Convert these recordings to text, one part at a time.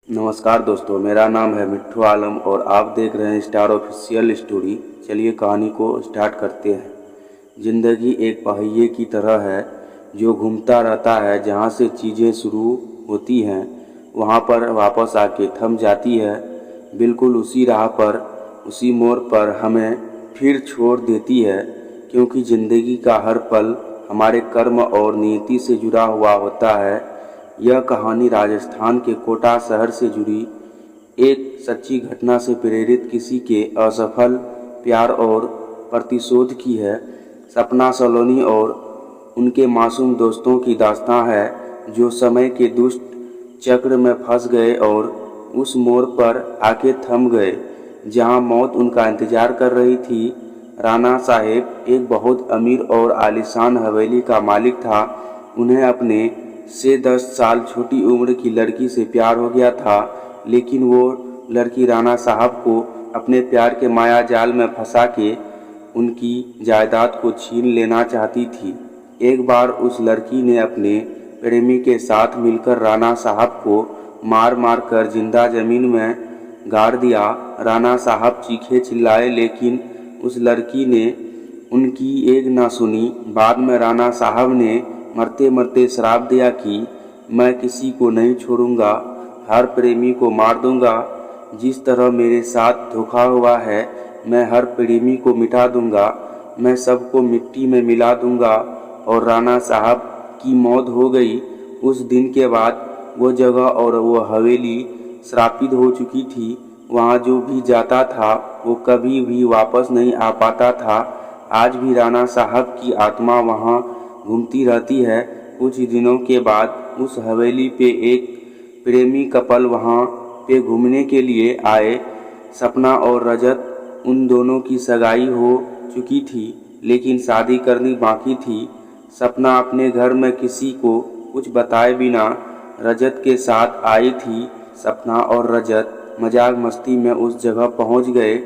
नमस्कार दोस्तों, मेरा नाम है मिट्ठू आलम और आप देख रहे हैं स्टार ऑफिशियल स्टोरी। चलिए कहानी को स्टार्ट करते हैं। ज़िंदगी एक पहिए की तरह है जो घूमता रहता है। जहाँ से चीज़ें शुरू होती हैं वहाँ पर वापस आके थम जाती है। बिल्कुल उसी राह पर, उसी मोड़ पर हमें फिर छोड़ देती है, क्योंकि ज़िंदगी का हर पल हमारे कर्म और नियति से जुड़ा हुआ होता है। यह कहानी राजस्थान के कोटा शहर से जुड़ी एक सच्ची घटना से प्रेरित किसी के असफल प्यार और प्रतिशोध की है। सपना सलोनी और उनके मासूम दोस्तों की दास्तां है जो समय के दुष्ट चक्र में फंस गए और उस मोड़ पर आके थम गए जहां मौत उनका इंतजार कर रही थी। राणा साहेब एक बहुत अमीर और आलीशान हवेली का मालिक था। उन्हें अपने से 10 साल छोटी उम्र की लड़की से प्यार हो गया था, लेकिन वो लड़की राणा साहब को अपने प्यार के माया जाल में फंसा के उनकी जायदाद को छीन लेना चाहती थी। एक बार उस लड़की ने अपने प्रेमी के साथ मिलकर राणा साहब को मार मार कर जिंदा जमीन में गाड़ दिया। राणा साहब चीखे चिल्लाए, लेकिन उस लड़की ने उनकी एक ना सुनी। बाद में राणा साहब ने मरते मरते श्राप दिया कि मैं किसी को नहीं छोड़ूंगा, हर प्रेमी को मार दूंगा। जिस तरह मेरे साथ धोखा हुआ है, मैं हर प्रेमी को मिटा दूंगा, मैं सबको मिट्टी में मिला दूंगा। और राणा साहब की मौत हो गई। उस दिन के बाद वो जगह और वो हवेली श्रापित हो चुकी थी। वहाँ जो भी जाता था वो कभी भी वापस नहीं आ पाता था। आज भी राणा साहब की आत्मा वहाँ घूमती रहती है। कुछ दिनों के बाद उस हवेली पे एक प्रेमी कपल वहाँ पे घूमने के लिए आए। सपना और रजत, उन दोनों की सगाई हो चुकी थी, लेकिन शादी करनी बाकी थी। सपना अपने घर में किसी को कुछ बताए बिना रजत के साथ आई थी। सपना और रजत मजाक मस्ती में उस जगह पहुँच गए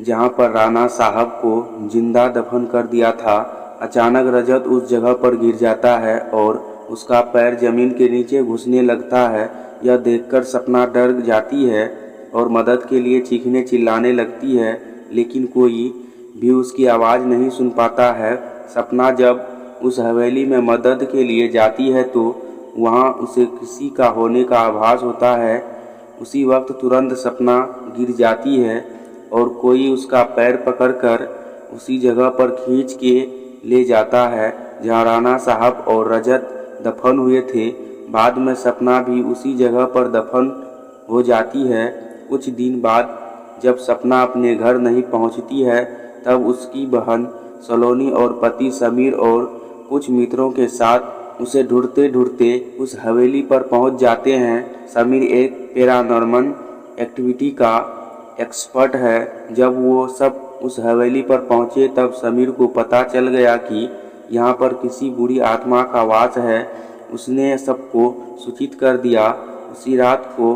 जहाँ पर राणा साहब को जिंदा दफन कर दिया था। अचानक रजत उस जगह पर गिर जाता है और उसका पैर जमीन के नीचे घुसने लगता है। यह देखकर सपना डर जाती है और मदद के लिए चीखने चिल्लाने लगती है, लेकिन कोई भी उसकी आवाज़ नहीं सुन पाता है। सपना जब उस हवेली में मदद के लिए जाती है तो वहाँ उसे किसी का होने का आभास होता है। उसी वक्त तुरंत सपना गिर जाती है और कोई उसका पैर पकड़कर उसी जगह पर खींच के ले जाता है जहाँ राणा साहब और रजत दफन हुए थे। बाद में सपना भी उसी जगह पर दफन हो जाती है। कुछ दिन बाद जब सपना अपने घर नहीं पहुँचती है, तब उसकी बहन सलोनी और पति समीर और कुछ मित्रों के साथ उसे ढूंढते ढूंढते उस हवेली पर पहुंच जाते हैं। समीर एक पैरानॉर्मल एक्टिविटी का एक्सपर्ट है। जब वो सब उस हवेली पर पहुंचे तब समीर को पता चल गया कि यहाँ पर किसी बुरी आत्मा का वास है। उसने सबको सूचित कर दिया। उसी रात को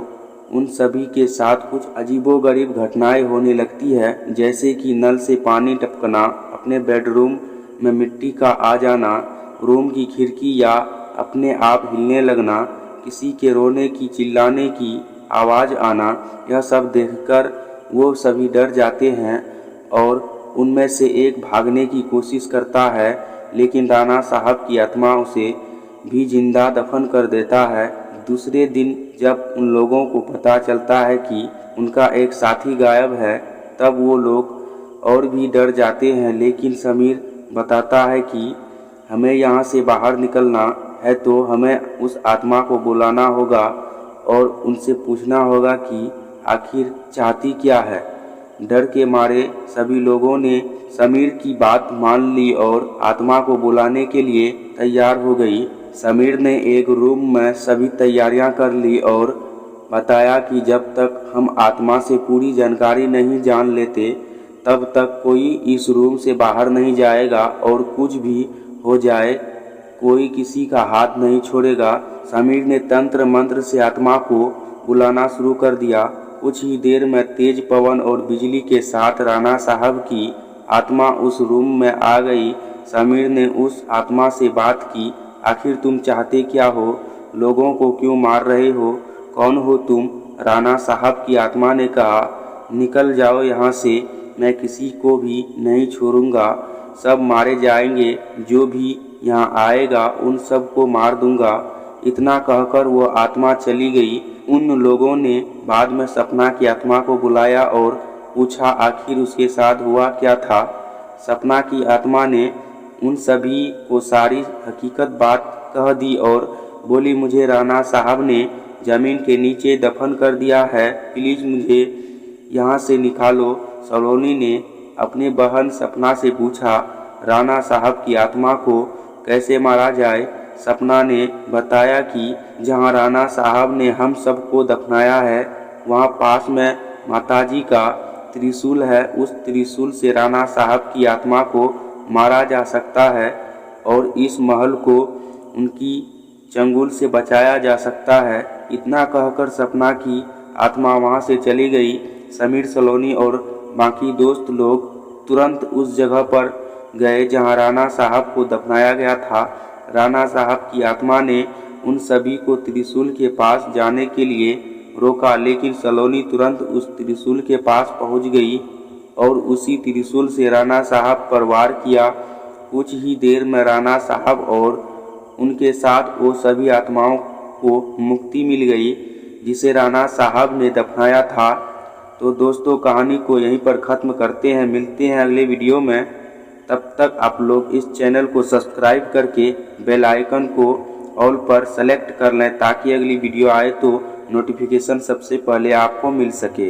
उन सभी के साथ कुछ अजीबोगरीब घटनाएं होने लगती है, जैसे कि नल से पानी टपकना, अपने बेडरूम में मिट्टी का आ जाना, रूम की खिड़की या अपने आप हिलने लगना, किसी के रोने की चिल्लाने की आवाज़ आना। यह सब देखकर वो सभी डर जाते हैं और उनमें से एक भागने की कोशिश करता है, लेकिन राणा साहब की आत्मा उसे भी जिंदा दफन कर देता है। दूसरे दिन जब उन लोगों को पता चलता है कि उनका एक साथी गायब है, तब वो लोग और भी डर जाते हैं। लेकिन समीर बताता है कि हमें यहाँ से बाहर निकलना है तो हमें उस आत्मा को बुलाना होगा और उनसे पूछना होगा कि आखिर चाहती क्या है। डर के मारे सभी लोगों ने समीर की बात मान ली और आत्मा को बुलाने के लिए तैयार हो गई। समीर ने एक रूम में सभी तैयारियां कर ली और बताया कि जब तक हम आत्मा से पूरी जानकारी नहीं जान लेते, तब तक कोई इस रूम से बाहर नहीं जाएगा और कुछ भी हो जाए कोई किसी का हाथ नहीं छोड़ेगा। समीर ने तंत्र मंत्र से आत्मा को बुलाना शुरू कर दिया। कुछ ही देर में तेज पवन और बिजली के साथ राणा साहब की आत्मा उस रूम में आ गई। समीर ने उस आत्मा से बात की, आखिर तुम चाहते क्या हो? लोगों को क्यों मार रहे हो? कौन हो तुम? राणा साहब की आत्मा ने कहा, निकल जाओ यहाँ से, मैं किसी को भी नहीं छोड़ूंगा, सब मारे जाएंगे, जो भी यहाँ आएगा उन सब को मार दूंगा। इतना कहकर वो आत्मा चली गई। उन लोगों ने बाद में सपना की आत्मा को बुलाया और पूछा आखिर उसके साथ हुआ क्या था। सपना की आत्मा ने उन सभी को सारी हकीकत बात कह दी और बोली, मुझे राणा साहब ने ज़मीन के नीचे दफन कर दिया है, प्लीज़ मुझे यहाँ से निकालो। सलोनी ने अपनी बहन सपना से पूछा, राणा साहब की आत्मा को कैसे मारा जाए। सपना ने बताया कि जहाँ राणा साहब ने हम सबको दफनाया है वहाँ पास में माताजी का त्रिशूल है, उस त्रिशूल से राणा साहब की आत्मा को मारा जा सकता है और इस महल को उनकी चंगुल से बचाया जा सकता है। इतना कहकर सपना की आत्मा वहाँ से चली गई। समीर, सलोनी और बाकी दोस्त लोग तुरंत उस जगह पर गए जहाँ राणा साहब को दफनाया गया था। राणा साहब की आत्मा ने उन सभी को त्रिशूल के पास जाने के लिए रोका, लेकिन सलोनी तुरंत उस त्रिशूल के पास पहुंच गई और उसी त्रिशूल से राणा साहब पर वार किया। कुछ ही देर में राणा साहब और उनके साथ वो सभी आत्माओं को मुक्ति मिल गई जिसे राणा साहब ने दफनाया था। तो दोस्तों, कहानी को यहीं पर ख़त्म करते हैं। मिलते हैं अगले वीडियो में। तब तक आप लोग इस चैनल को सब्सक्राइब करके बेल आइकन को ऑल पर सेलेक्ट कर लें ताकि अगली वीडियो आए तो नोटिफिकेशन सबसे पहले आपको मिल सके।